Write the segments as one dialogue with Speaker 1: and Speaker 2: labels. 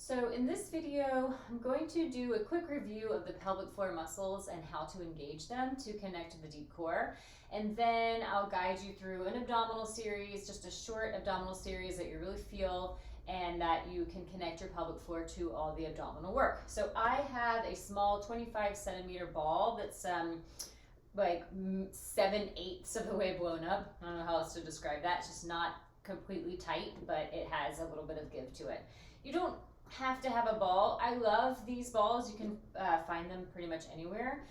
Speaker 1: So in this video, I'm going to do a quick review of the pelvic floor muscles and how to engage them to connect to the deep core. And then I'll guide you through an abdominal series, just a short abdominal series that you really feel and that you can connect your pelvic floor to all the abdominal work. So I have a small 25-centimeter ball that's like 7/8 of the way blown up. I don't know how else to describe that. It's just not completely tight, but it has a little bit of give to it. You don't have to have a ball. I love these balls. You can find them pretty much anywhere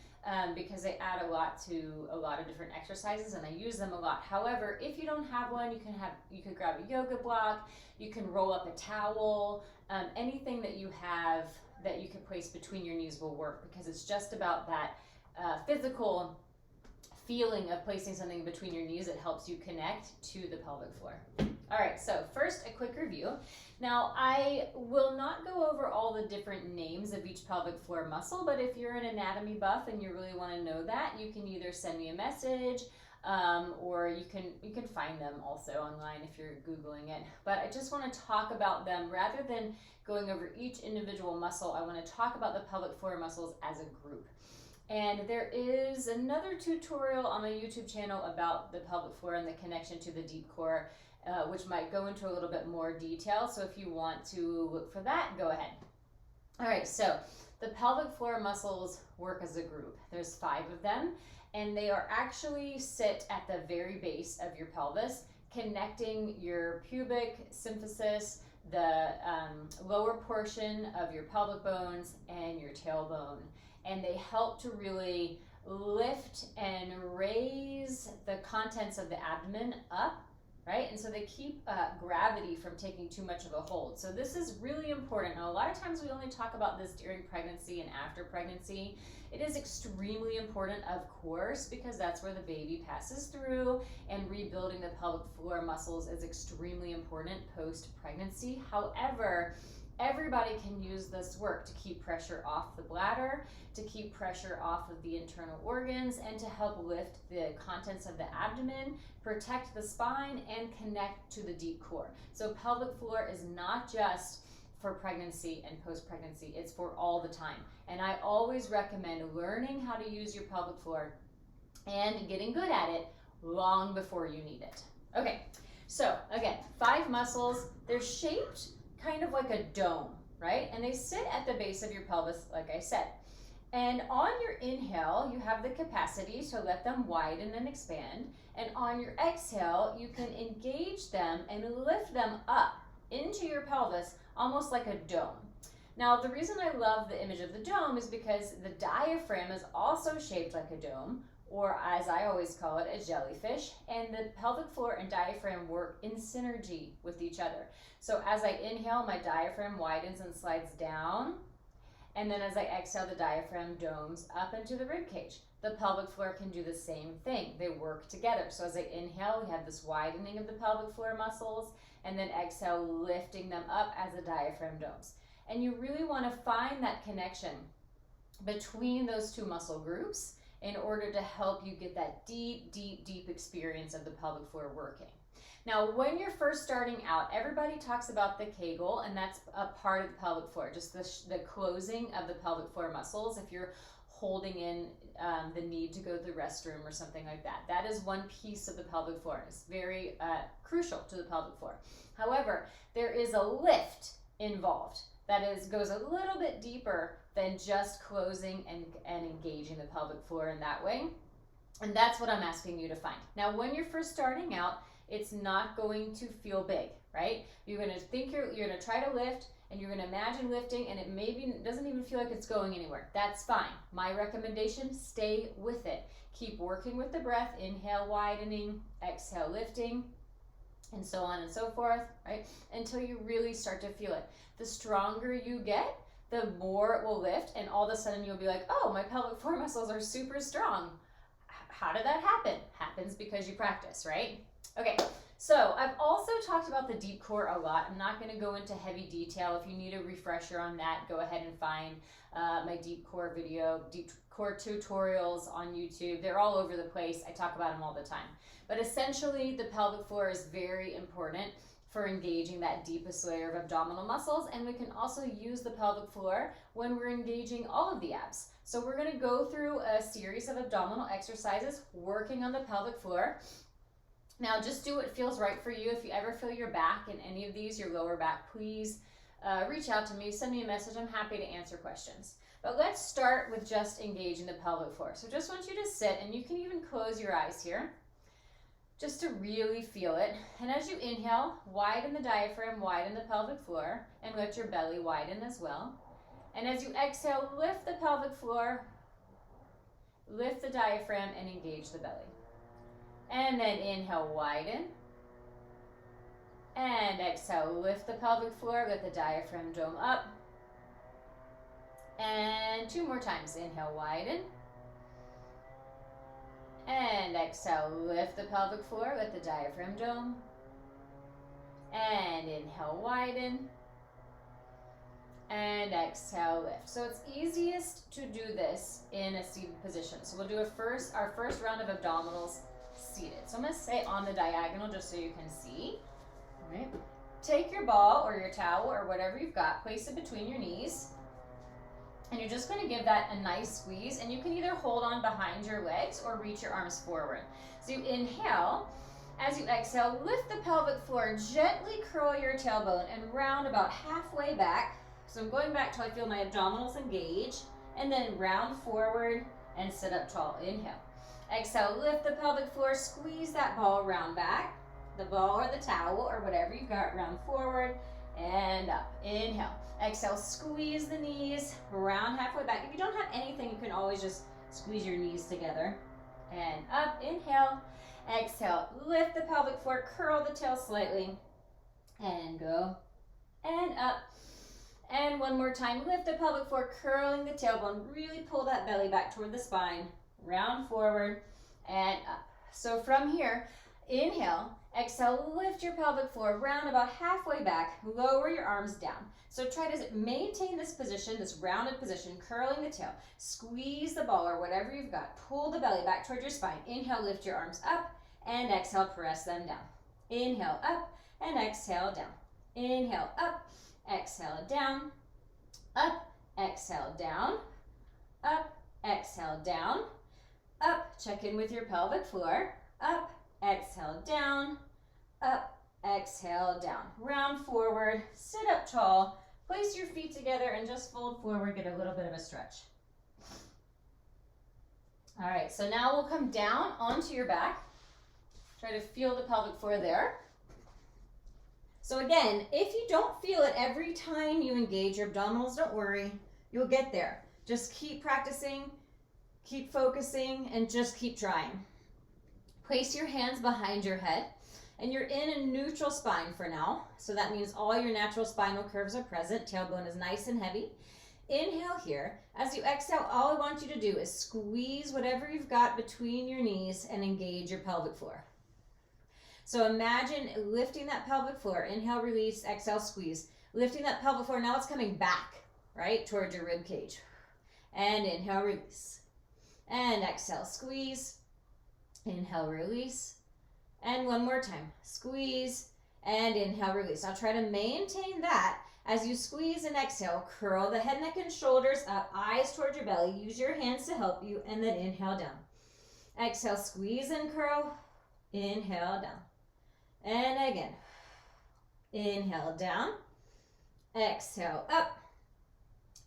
Speaker 1: because they add a lot to a lot of different exercises, and I use them a lot. However, if you don't have one, you can grab a yoga block. You can roll up a towel. Anything that you have that you can place between your knees will work, because it's just about that physical feeling of placing something between your knees that helps you connect to the pelvic floor. All right, so first a quick review. Now I will not go over all the different names of each pelvic floor muscle, but if you're an anatomy buff and you really want to know that, you can either send me a message or you can find them also online if you're Googling it. But I just want to talk about them rather than going over each individual muscle. I want to talk about the pelvic floor muscles as a group. And there is another tutorial on my YouTube channel about the pelvic floor and the connection to the deep core, which might go into a little bit more detail. So if you want to look for that, go ahead. All right, so the pelvic floor muscles work as a group. There's 5 of them, and they are actually sit at the very base of your pelvis, connecting your pubic symphysis, the lower portion of your pelvic bones, and your tailbone. And they help to really lift and raise the contents of the abdomen up, right? And so they keep gravity from taking too much of a hold. So this is really important. Now, a lot of times we only talk about this during pregnancy and after pregnancy. It is extremely important, of course, because that's where the baby passes through, and rebuilding the pelvic floor muscles is extremely important post-pregnancy. However, everybody can use this work to keep pressure off the bladder, to keep pressure off of the internal organs, and to help lift the contents of the abdomen, protect the spine, and connect to the deep core. So pelvic floor is not just for pregnancy and post-pregnancy, it's for all the time. And I always recommend learning how to use your pelvic floor and getting good at it long before you need it. Okay, so again, 5 muscles. They're shaped kind of like a dome, right? And they sit at the base of your pelvis, like I said. And on your inhale, you have the capacity to let them widen and expand. And on your exhale, you can engage them and lift them up into your pelvis, almost like a dome. Now, the reason I love the image of the dome is because the diaphragm is also shaped like a dome, or as I always call it, a jellyfish, and the pelvic floor and diaphragm work in synergy with each other. So as I inhale, my diaphragm widens and slides down, and then as I exhale, the diaphragm domes up into the rib cage. The pelvic floor can do the same thing. They work together. So as I inhale, we have this widening of the pelvic floor muscles, and then exhale, lifting them up as the diaphragm domes. And you really want to find that connection between those 2 muscle groups in order to help you get that deep, deep, deep experience of the pelvic floor working. Now, when you're first starting out, everybody talks about the Kegel, and that's a part of the pelvic floor, just the closing of the pelvic floor muscles. If you're holding in the need to go to the restroom or something like that, that is one piece of the pelvic floor. It's very crucial to the pelvic floor. However, there is a lift involved that goes a little bit deeper than just closing and engaging the pelvic floor in that way. And that's what I'm asking you to find. Now, when you're first starting out, it's not going to feel big, right? You're going to think you're going to try to lift, and you're going to imagine lifting, and it doesn't even feel like it's going anywhere. That's fine. My recommendation, stay with it. Keep working with the breath. Inhale, widening, exhale, lifting, and so on and so forth, right? Until you really start to feel it. The stronger you get, the more it will lift, and all of a sudden you'll be like, oh, my pelvic floor muscles are super strong. How did that happen? Happens because you practice, right? Okay, so I've also talked about the deep core a lot. I'm not going to go into heavy detail. If you need a refresher on that, go ahead and find my deep core video, deep core tutorials on YouTube. They're all over the place. I talk about them all the time. But essentially, the pelvic floor is very important for engaging that deepest layer of abdominal muscles, and we can also use the pelvic floor when we're engaging all of the abs. So we're going to go through a series of abdominal exercises working on the pelvic floor. Now just do what feels right for you. If you ever feel your back in any of these, your lower back, please reach out to me, send me a message. I'm happy to answer questions. But let's start with just engaging the pelvic floor. So just want you to sit, and you can even close your eyes here, just to really feel it. And as you inhale, widen the diaphragm, widen the pelvic floor, and let your belly widen as well. And as you exhale, lift the pelvic floor, lift the diaphragm, and engage the belly. And then inhale, widen. And exhale, lift the pelvic floor, let the diaphragm dome up. And 2 more times. Inhale, widen. And exhale, lift the pelvic floor, let the diaphragm dome. And inhale, widen. And exhale, lift. So it's easiest to do this in a seated position. So we'll do our first round of abdominals seated. So I'm going to stay on the diagonal just so you can see. All right. Take your ball or your towel or whatever you've got, place it between your knees. And you're just going to give that a nice squeeze, and you can either hold on behind your legs or reach your arms forward. So you inhale. As you exhale, lift the pelvic floor, gently curl your tailbone and round about halfway back. So I'm going back till I feel my abdominals engage, and then round forward and sit up tall. Inhale. Exhale, lift the pelvic floor, squeeze that ball round back, the ball or the towel or whatever you've got, round forward and up. Inhale. Exhale, squeeze the knees, round halfway back. If you don't have anything, you can always just squeeze your knees together. And up, inhale. Exhale, lift the pelvic floor, curl the tail slightly, and go. And up. And one more time, lift the pelvic floor, curling the tailbone. Really pull that belly back toward the spine, round forward, and up. So from here, inhale, exhale, lift your pelvic floor, round about halfway back, lower your arms down. So try to maintain this position, this rounded position, curling the tail. Squeeze the ball or whatever you've got. Pull the belly back toward your spine. Inhale, lift your arms up, and exhale, press them down. Inhale, up, and exhale, down. Inhale, up, exhale, down, up, exhale, down, up, exhale, down, up. Check in with your pelvic floor, up, exhale, down, up, exhale, down. Round forward, sit up tall, place your feet together and just fold forward, get a little bit of a stretch. All right, so now we'll come down onto your back. Try to feel the pelvic floor there. So again, if you don't feel it every time you engage your abdominals, don't worry, you'll get there. Just keep practicing, keep focusing, and just keep trying. Place your hands behind your head, and you're in a neutral spine for now. So that means all your natural spinal curves are present. Tailbone is nice and heavy. Inhale here. As you exhale, all I want you to do is squeeze whatever you've got between your knees and engage your pelvic floor. So imagine lifting that pelvic floor. Inhale, release, exhale, squeeze. Lifting that pelvic floor. Now it's coming back, right, towards your rib cage. And inhale, release. And exhale, squeeze. Inhale, release. And one more time, squeeze and inhale, release. Now try to maintain that as you squeeze and exhale. Curl the head, neck, and shoulders up, eyes towards your belly. Use your hands to help you, and then inhale down. Exhale, squeeze and curl. Inhale down. And again. Inhale down. Exhale up.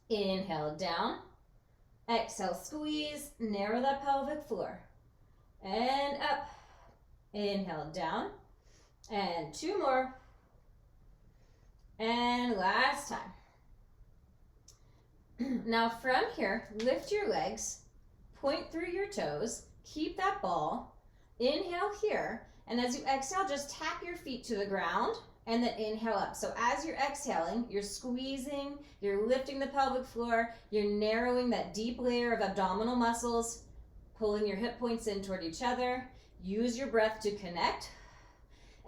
Speaker 1: Inhale down. Exhale, squeeze, narrow the pelvic floor. And up. Inhale down, and 2 more, and last time. Now from here, lift your legs, point through your toes, keep that ball, inhale here, and as you exhale, just tap your feet to the ground, and then inhale up. So as you're exhaling, you're squeezing, you're lifting the pelvic floor, you're narrowing that deep layer of abdominal muscles, pulling your hip points in toward each other. Use your breath to connect.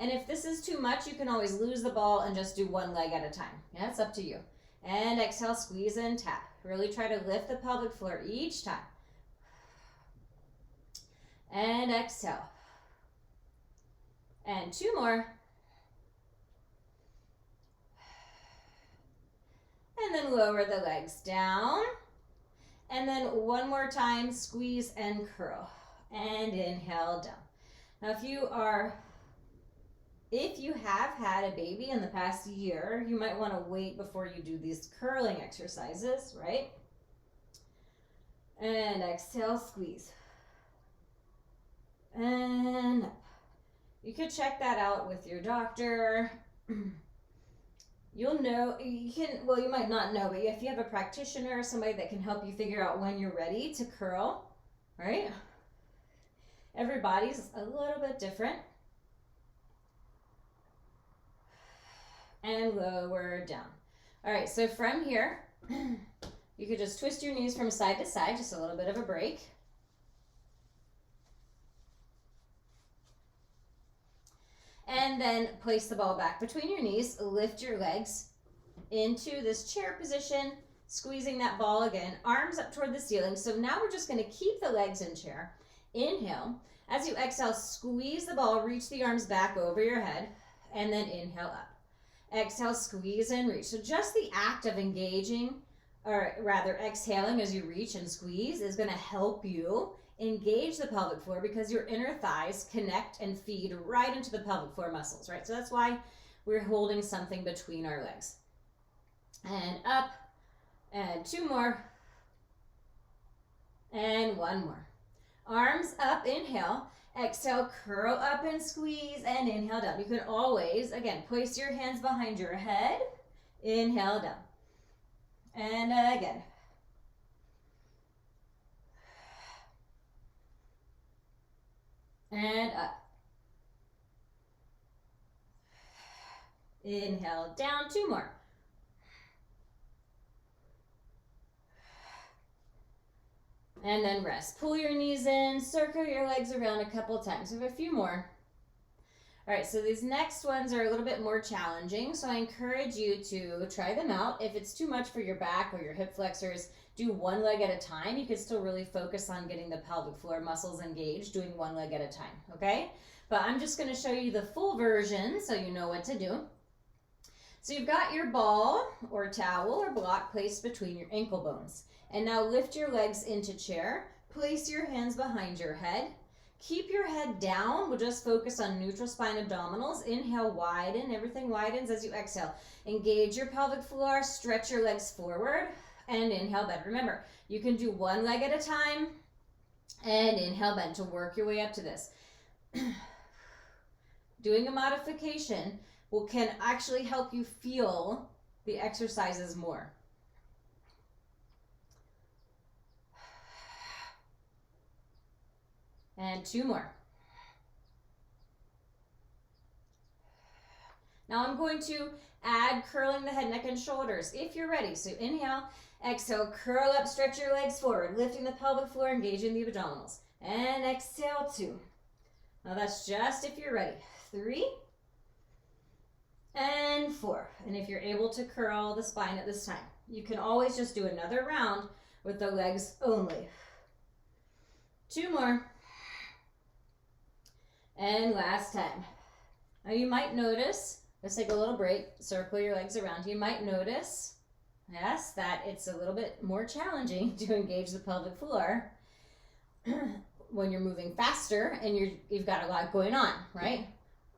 Speaker 1: And if this is too much, you can always lose the ball and just do one leg at a time. Yeah, it's up to you. And exhale, squeeze and tap. Really try to lift the pelvic floor each time. And exhale. And 2 more. And then lower the legs down. And then one more time, squeeze and curl. And inhale down. Now if you have had a baby in the past year, you might want to wait before you do these curling exercises, right? And exhale, squeeze. And up. You could check that out with your doctor. You'll know, you might not know, but if you have a practitioner or somebody that can help you figure out when you're ready to curl, right? Everybody's a little bit different. And lower down. All right, so from here, you could just twist your knees from side to side, just a little bit of a break. And then place the ball back between your knees, lift your legs into this chair position, squeezing that ball again, arms up toward the ceiling. So now we're just gonna keep the legs in chair. Inhale. As you exhale, squeeze the ball, reach the arms back over your head, and then inhale up. Exhale, squeeze and reach. So just the act of engaging, or rather exhaling as you reach and squeeze, is gonna help you engage the pelvic floor because your inner thighs connect and feed right into the pelvic floor muscles, right? So that's why we're holding something between our legs. And up, and two more, and one more. Arms up, inhale, exhale, curl up and squeeze, and inhale down. You can always, again, place your hands behind your head, inhale down. And again. And up. Inhale down, two more. And then rest. Pull your knees in, circle your legs around a couple times. We have a few more. All right, so these next ones are a little bit more challenging, so I encourage you to try them out. If it's too much for your back or your hip flexors, do one leg at a time. You can still really focus on getting the pelvic floor muscles engaged, doing one leg at a time, okay? But I'm just gonna show you the full version so you know what to do. So you've got your ball or towel or block placed between your ankle bones. And now lift your legs into chair. Place your hands behind your head. Keep your head down. We'll just focus on neutral spine abdominals. Inhale, widen. Everything widens as you exhale. Engage your pelvic floor. Stretch your legs forward. And inhale, bend. Remember, you can do one leg at a time. And inhale, bend to work your way up to this. Doing a modification can actually help you feel the exercises more. And two more. Now I'm going to add curling the head, neck, and shoulders if you're ready. So inhale, exhale, curl up, stretch your legs forward, lifting the pelvic floor, engaging the abdominals. And exhale, two. Now that's just if you're ready. Three. And four. And if you're able to curl the spine at this time, you can always just do another round with the legs only. Two more. And last time. Now you might notice, let's take a little break, circle your legs around. You might notice, yes, that it's a little bit more challenging to engage the pelvic floor when you're moving faster and you've got a lot going on, right?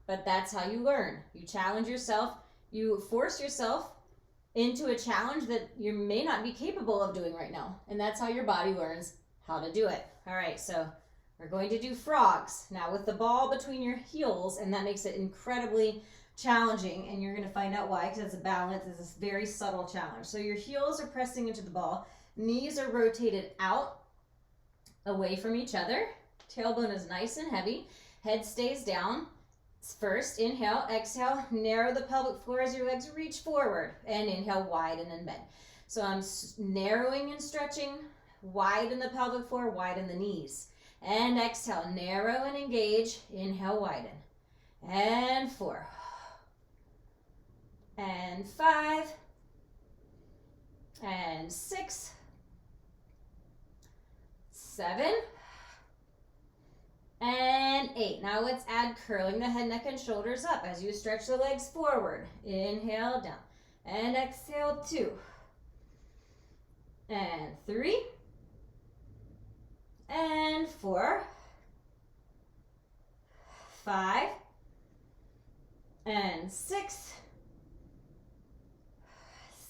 Speaker 1: But that's how you learn. You challenge yourself, you force yourself into a challenge that you may not be capable of doing right now. And that's how your body learns how to do it. All right, so we're going to do frogs now with the ball between your heels, and that makes it incredibly challenging, and you're going to find out why, because it's a balance. It's this very subtle challenge. So your heels are pressing into the ball, knees are rotated out away from each other, tailbone is nice and heavy, head stays down. First, inhale, exhale, narrow the pelvic floor as your legs reach forward, and inhale, widen and bend. So I'm narrowing and stretching, widen the pelvic floor, widen the knees. And exhale, narrow and engage, inhale, widen. And four. And five. And six. Seven. And eight. Now let's add curling the head, neck, and shoulders up as you stretch the legs forward. Inhale, down. And exhale, two. and 3, and 4, 5, and 6,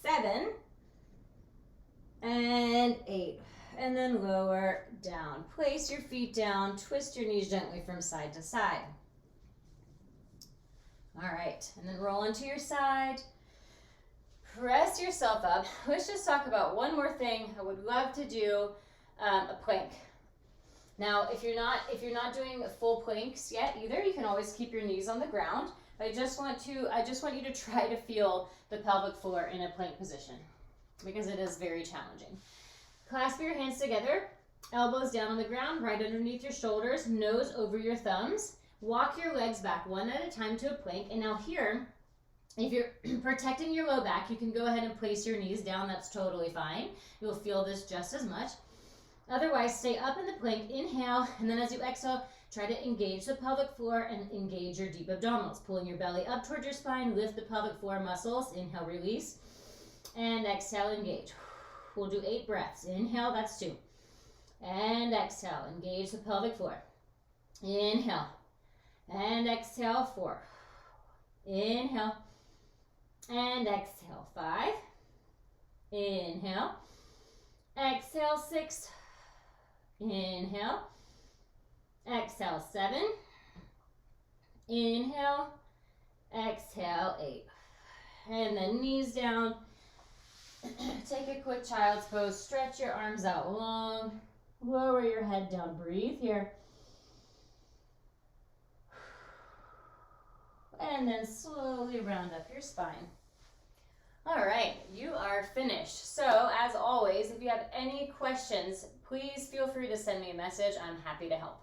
Speaker 1: 7, and 8. And then lower down. Place your feet down, twist your knees gently from side to side. All right, and then roll onto your side. Press yourself up. Let's just talk about one more thing. I would love to do a plank. Now, if you're not doing full planks yet either, you can always keep your knees on the ground. I just want you to try to feel the pelvic floor in a plank position because it is very challenging. Clasp your hands together, elbows down on the ground, right underneath your shoulders, nose over your thumbs. Walk your legs back one at a time to a plank. And now here, if you're protecting your low back, you can go ahead and place your knees down. That's totally fine. You'll feel this just as much. Otherwise, stay up in the plank, inhale, and then as you exhale, try to engage the pelvic floor and engage your deep abdominals. Pulling your belly up towards your spine, lift the pelvic floor muscles. Inhale, release, and exhale, engage. We'll do 8 breaths. Inhale, that's 2. And exhale, engage the pelvic floor. Inhale, and exhale, 4. Inhale, and exhale, 5. Inhale, exhale, 6. Inhale, exhale, 7. Inhale, exhale, 8. And then knees down. Take a quick child's pose. Stretch your arms out long. Lower your head down. Breathe here. And then slowly round up your spine. All right, you are finished. So as always, if you have any questions, please feel free to send me a message. I'm happy to help.